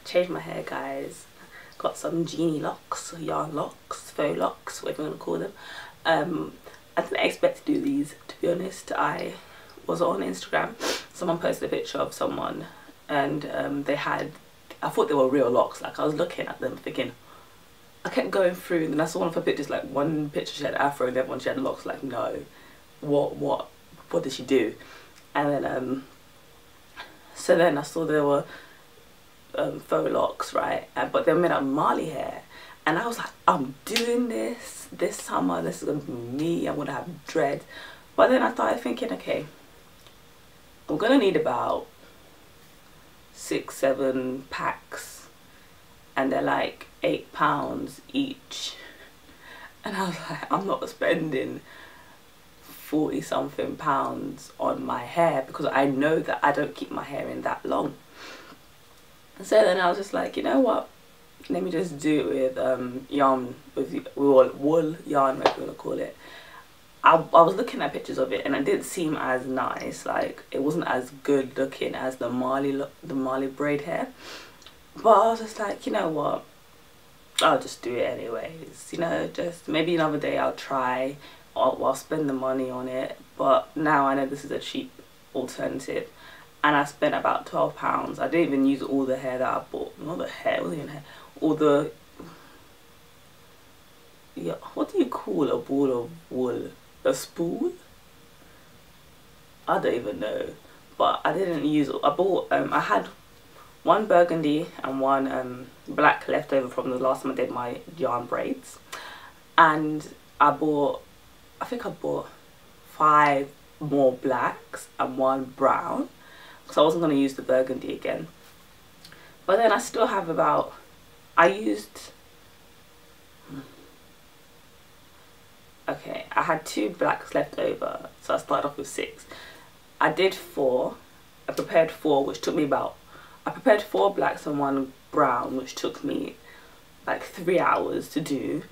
changed my hair, guys. Got some genie locks, yarn locks, faux locks, whatever you want to call them. I didn't expect to do these, to be honest. I was on Instagram, someone posted a picture of someone, and they had, I thought they were real locks. Like, I was looking at them thinking, I kept going through, and then I saw one of her pictures, like one picture she had afro and the other one she had locks. Like, no, what did she do? And then so then I saw there were faux locks, right? But they're made out of Mali hair, and I was like, I'm doing this summer. This is gonna be me. I'm gonna have dread. But then I started thinking, okay, I'm gonna need about 6-7 packs, and they're like £8 each, and I was like, I'm not spending 40 something pounds on my hair, because I know that I don't keep my hair in that long. So then I was just like, you know what, let me just do it with yarn, with wool yarn, whatever you want to call it. I was looking at pictures of it, and it didn't seem as nice. Like, it wasn't as good looking as the Mali braid hair. But I was just like, you know what, I'll just do it anyways. You know, just maybe another day I'll try, or I'll spend the money on it. But now I know this is a cheap alternative, and I spent about £12. I didn't even use all the hair that I bought. Not the hair, it wasn't even hair. All the, yeah, what do you call a ball of wool? A spool? I don't even know. But I didn't use, I bought, I had one burgundy and one black left over from the last time I did my yarn braids. And I think I bought 5 more blacks and 1 brown, because I wasn't going to use the burgundy again. But then I still have about, okay, I had 2 blacks left over, so I started off with 6. I did 4, I prepared 4, which took me about, I prepared 4 blacks and 1 brown, which took me like 3 hours to do.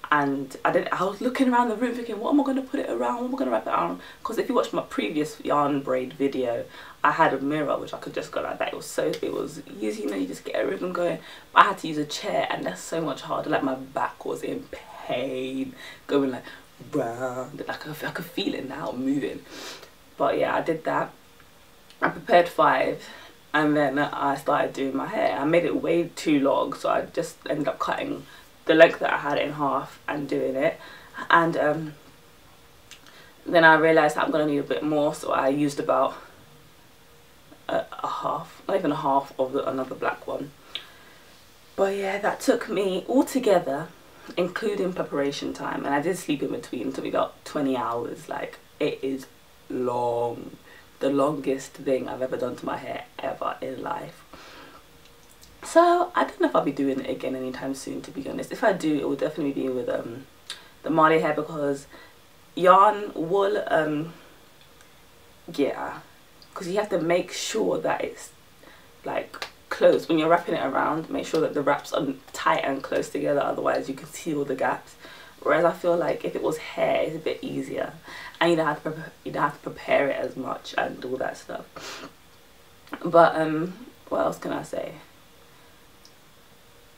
And I was looking around the room thinking, what am I going to put it around, what am I going to wrap it around? Because if you watch my previous yarn braid video, I had a mirror which I could just go like that. It was easy, you know, you just get a rhythm going. But I had to use a chair, and that's so much harder. Like, my back was in pain, going like round, like I could feel it now moving. But yeah, I did that. I prepared 5, and then I started doing my hair. I made it way too long, so I just ended up cutting the length that I had in half and doing it. And then I realised that I'm going to need a bit more, so I used about a half, not even a half of another black one. But yeah, that took me altogether, including preparation time, and I did sleep in between, it took me about 20 hours. Like, it is long. The longest thing I've ever done to my hair ever in life. So I don't know if I'll be doing it again anytime soon, to be honest. If I do, it will definitely be with the Mali hair, because yarn, wool, yeah, because you have to make sure that it's like close when you're wrapping it around. Make sure that the wraps are tight and close together, otherwise you can see all the gaps. Whereas I feel like if it was hair, it's a bit easier, and you don't have to prepare it as much and all that stuff. But what else can I say?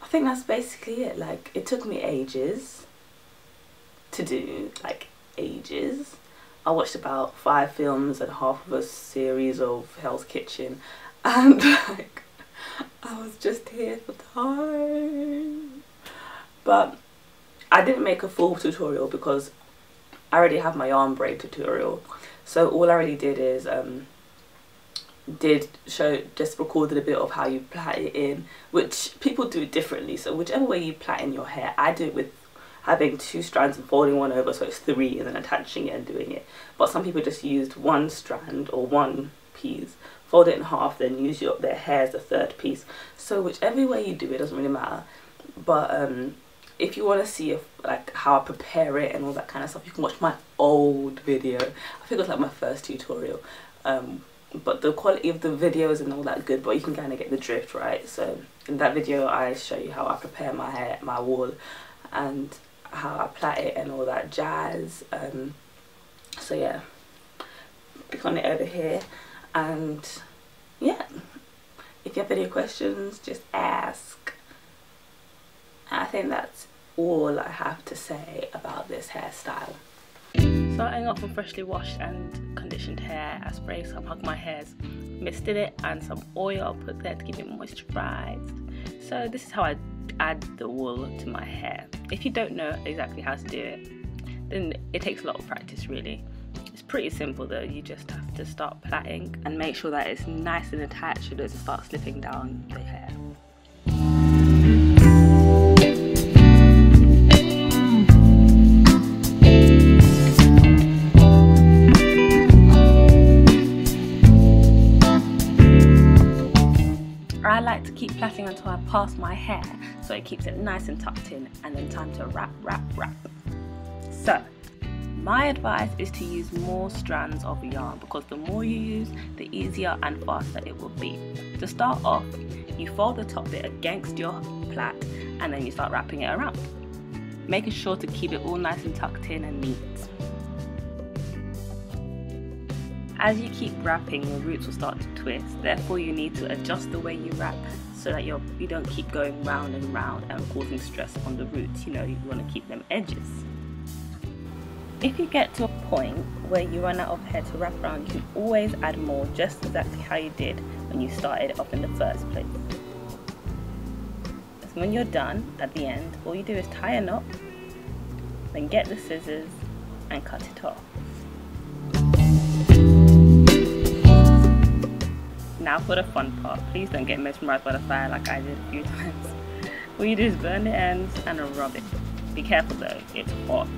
I think that's basically it. Like, it took me ages to do, like ages. I watched about 5 films and half of a series of Hell's Kitchen, and like, I was just here for time. But I didn't make a full tutorial because I already have my yarn braid tutorial. So all I really did is just recorded a bit of how you plait it in, which people do differently. So whichever way you plait in your hair, I do it with having 2 strands and folding one over, so it's 3, and then attaching it and doing it. But some people just used 1 strand or 1 piece, fold it in half, then use their hair as the 3rd piece. So whichever way you do it, doesn't really matter. But if you want to see like how I prepare it and all that kind of stuff, you can watch my old video. I think it was like my first tutorial. But the quality of the video isn't all that good, but you can kind of get the drift, right? So in that video I show you how I prepare my hair, my wool, and how I plait it and all that jazz. So yeah, click on it over here, and yeah, If you have any questions, just ask. I think that's all I have to say about this hairstyle. Starting off with freshly washed and conditioned hair, I spray some Hug My Hairs misted it and some oil I put there to keep it moisturized. So this is how I add the wool to my hair. If you don't know exactly how to do it, then it takes a lot of practice really. It's pretty simple though. You just have to start plaiting and make sure that it's nice and attached so it doesn't start slipping down the hair. I like to keep plaiting until I pass my hair, so it keeps it nice and tucked in, and then time to wrap. So, my advice is to use more strands of yarn, because the more you use, the easier and faster it will be. To start off, you fold the top bit against your plait, and then you start wrapping it around, making sure to keep it all nice and tucked in and neat. As you keep wrapping, your roots will start to twist, therefore you need to adjust the way you wrap so that you don't keep going round and round and causing stress on the roots. You know, you want to keep them edges. If you get to a point where you run out of hair to wrap around, you can always add more, just exactly how you did when you started off in the first place. So when you're done, at the end, all you do is tie a knot, then get the scissors and cut it off. Now for the fun part, please don't get mesmerized by the fire like I did a few times. All you do is burn the ends and rub it. Be careful though, it's hot.